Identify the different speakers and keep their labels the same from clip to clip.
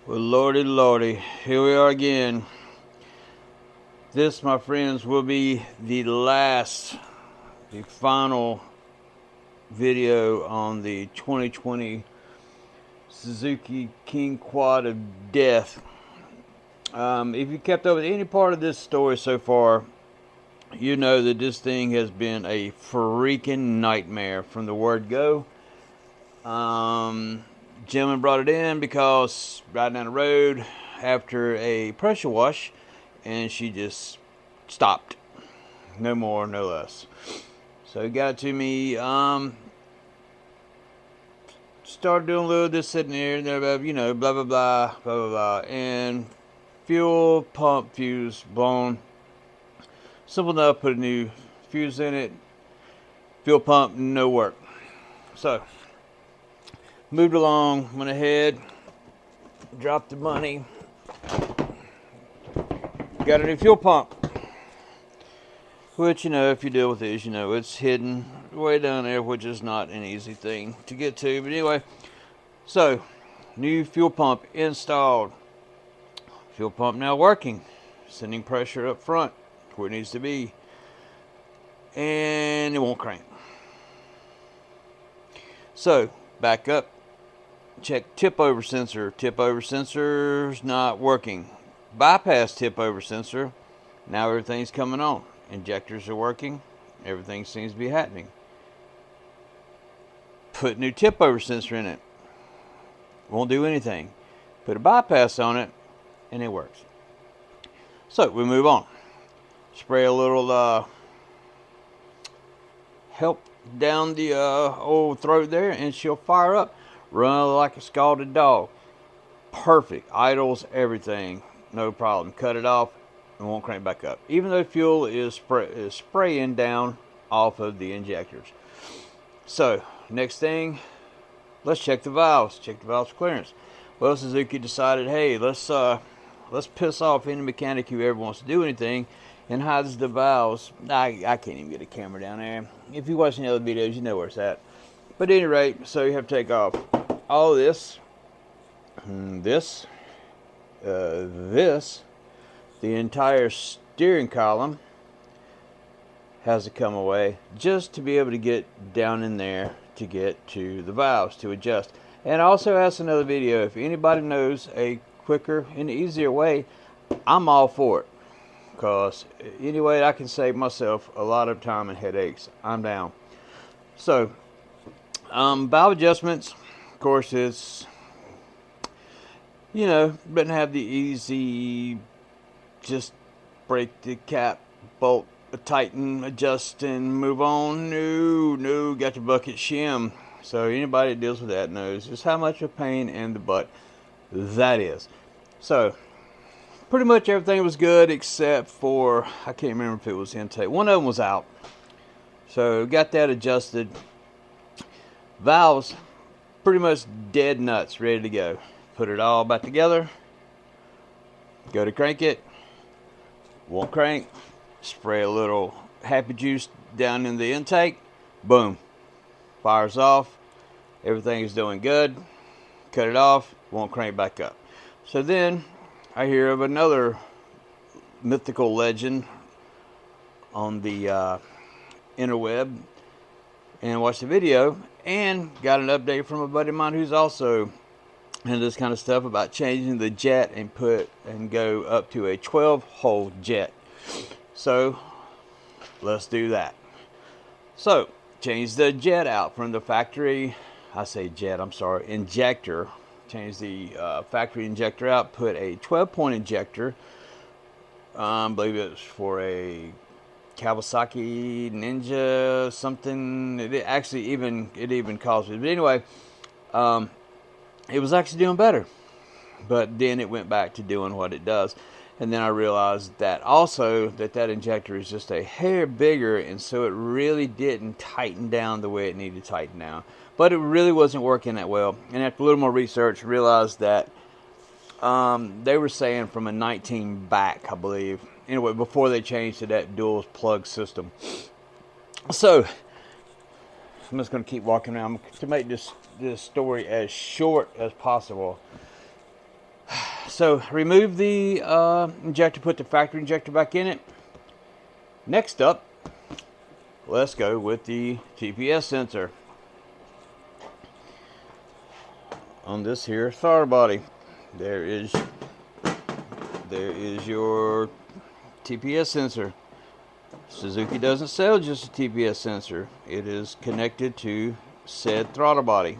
Speaker 1: Well, lordy, lordy, here we are again. This, my friends, will be the final video on the 2020 Suzuki King Quad of Death. If you kept up with any part of this story so far, you know that this thing has been a freaking nightmare from the word go. Gentleman brought it in because riding down the road after a pressure wash, and she just stopped. No more, no less. So he got it to me. Started doing a little this sitting there, you know, blah blah blah, blah blah blah, and fuel pump fuse blown. Simple enough. Put a new fuse in it. Fuel pump, no work. So moved along, went ahead, dropped the money, got a new fuel pump. Which, you know, if you deal with this, you know, it's hidden way down there, which is not an easy thing to get to. But anyway, so, new fuel pump installed. Fuel pump now working. Sending pressure up front where it needs to be. And it won't crank. So, back up. Check tip over sensor. Tip over sensor's not working. Bypass tip over sensor. Now everything's coming on. Injectors are working. Everything seems to be happening. Put new tip over sensor in it. Won't do anything. Put a bypass on it, and it works. So we move on. Spray a little help down the old throat there, and she'll fire up. Run like a scalded dog. Perfect. Idles everything. No problem. Cut it off. And won't crank back up, even though fuel is spraying down off of the injectors. So next thing, let's check the valves. Check the valves for clearance. Well, Suzuki decided, hey, let's piss off any mechanic who ever wants to do anything and hides the valves. I can't even get a camera down there. If you watch any other videos, you know where it's at. But at any rate, so you have to take off all this, this, the entire steering column has to come away just to be able to get down in there to get to the valves to adjust. And I also asked another video, if anybody knows a quicker and easier way, I'm all for it. Because anyway, I can save myself a lot of time and headaches. I'm down. So, valve adjustments, of course, it's, you know, doesn't have the easy just break the cap, bolt, tighten, adjust, and move on. No, got the bucket shim. So anybody that deals with that knows just how much of a pain in the butt that is. So pretty much everything was good except for, I can't remember if it was intake. One of them was out. So got that adjusted. Valves, pretty much dead nuts, ready to go. Put it all back together. Go to crank it. Won't crank. Spray a little happy juice down in the intake. Boom. Fires off. Everything is doing good. Cut it off. Won't crank back up. So then I hear of another mythical legend on the interweb and watched the video and got an update from a buddy of mine who's also and this kind of stuff about changing the jet and go up to a 12-hole jet. So let's do that. So change the jet out from the factory. I say jet, I'm sorry, injector. Change the factory injector out. Put a 12-point injector. I believe it was for a Kawasaki Ninja something. It even caused it. But anyway, it was actually doing better, but then it went back to doing what it does. And then I realized that also that injector is just a hair bigger, and so it really didn't tighten down the way it needed to tighten down. But it really wasn't working that well. And after a little more research, realized that they were saying from a 19 back, I believe. Anyway, before they changed to that dual plug system. So I'm just going to keep walking around to make this story as short as possible. so remove the injector, put the factory injector back in it. Next up, let's go with the TPS sensor on this here throttle body. There is your TPS sensor. Suzuki doesn't sell just a TPS sensor. It is connected to said throttle body.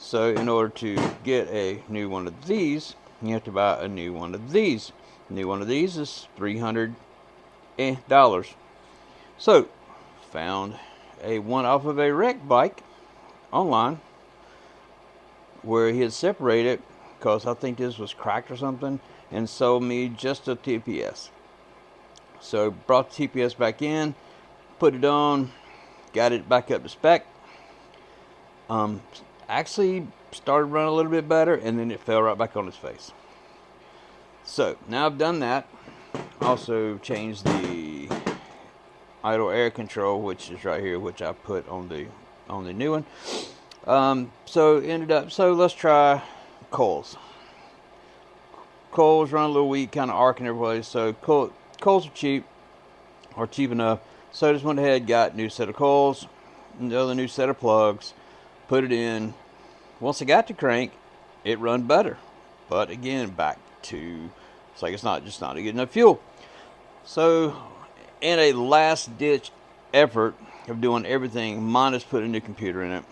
Speaker 1: So in order to get a new one of these, you have to buy a new one of these. A new one of these is $300. So found one off of a wreck bike online where he had separated, because I think this was cracked or something, and sold me just a TPS. So brought the TPS back in, put it on, got it back up to spec. Actually started running a little bit better, and then it fell right back on its face. So now I've done that. Also changed the idle air control, which is right here, which I put on the new one. So let's try coils. Coils run a little weak, kind of arcing everybody. So coils are cheap enough. So I just went ahead, got a new set of coils, another new set of plugs, put it in. Once I got the crank, it run better. But again, back to, it's like it's not getting enough fuel. So in a last ditch effort of doing everything minus putting a new computer in it,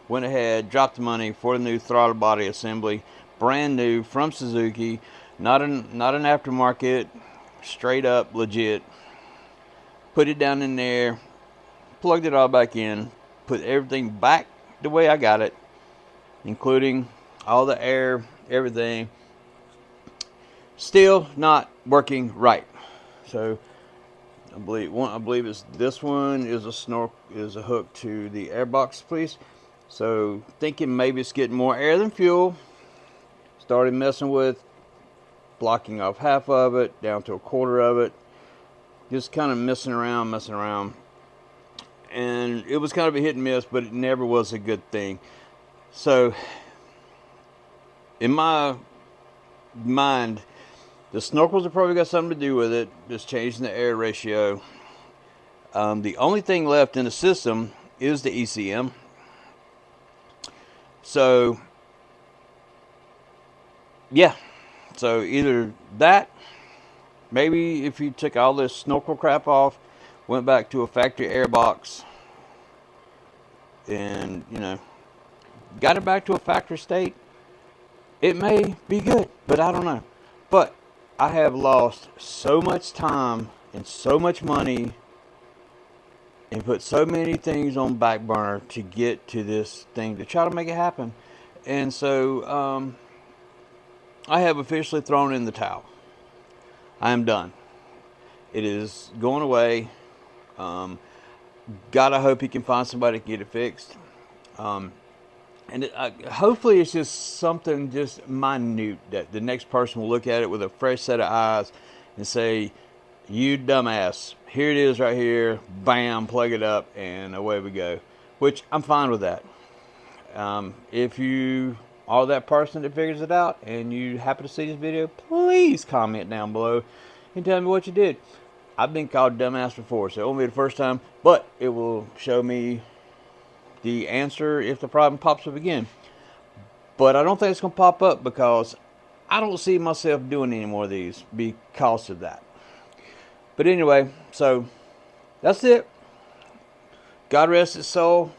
Speaker 1: went ahead, dropped the money for the new throttle body assembly, brand new from Suzuki, not an aftermarket, straight up legit. Put it down in there, plugged it all back in, put everything back the way I got it, including all the air, everything. Still not working right. So I believe it's this one is a hook to the airbox piece. So thinking maybe it's getting more air than fuel. Started messing with blocking off half of it down to a quarter of it. Just kind of messing around. And it was kind of a hit and miss, but it never was a good thing. So in my mind, the snorkels have probably got something to do with it, just changing the air ratio. The only thing left in the system is the ECM. So yeah, so either that, maybe if you took all this snorkel crap off, went back to a factory airbox, and got it back to a factory state, it may be good, but I don't know. But I have lost so much time and so much money and put so many things on back burner to get to this thing to try to make it happen. And so I have officially thrown in the towel. I am done. It is going away. God, I hope he can find somebody to get it fixed. Hopefully it's just something just minute that the next person will look at it with a fresh set of eyes and say, you dumbass, here it is right here, bam, plug it up, and away we go. Which I'm fine with that. If you are that person that figures it out and you happen to see this video, please comment down below and tell me what you did. I've been called dumbass before, so it won't be the first time, but it will show me the answer if the problem pops up again. But I don't think it's going to pop up because I don't see myself doing any more of these because of that. But anyway, so that's it. God rest his soul.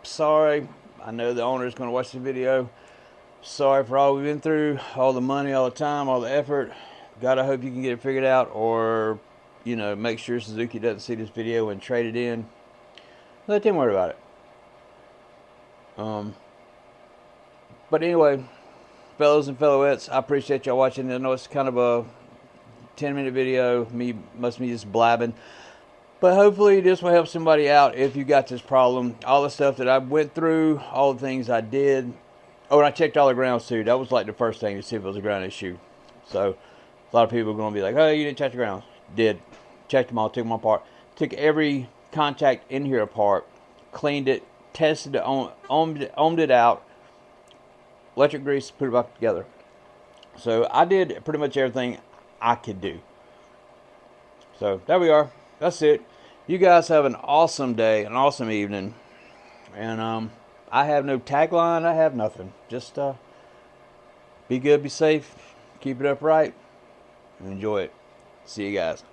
Speaker 1: Sorry, I know the owner is going to watch the video. Sorry for all we've been through, all the money, all the time, all the effort. God, I hope you can get it figured out, or make sure Suzuki doesn't see this video and trade it in. Let them worry about it. But anyway, fellows and fellowettes, I appreciate y'all watching. I know it's kind of a 10-minute video, must be just blabbing. But hopefully this will help somebody out if you got this problem. All the stuff that I went through, all the things I did. Oh, and I checked all the grounds too. That was like the first thing to see if it was a ground issue. So a lot of people are going to be like, oh, you didn't check the grounds. Did. Checked them all, took them apart. Took every contact in here apart. Cleaned it, tested it, ohmed it out. electric grease, put it back together. So I did pretty much everything I could do. So there we are. That's it. You guys have an awesome day, an awesome evening. And I have no tagline. I have nothing. Just be good, be safe, keep it upright, and enjoy it. See you guys.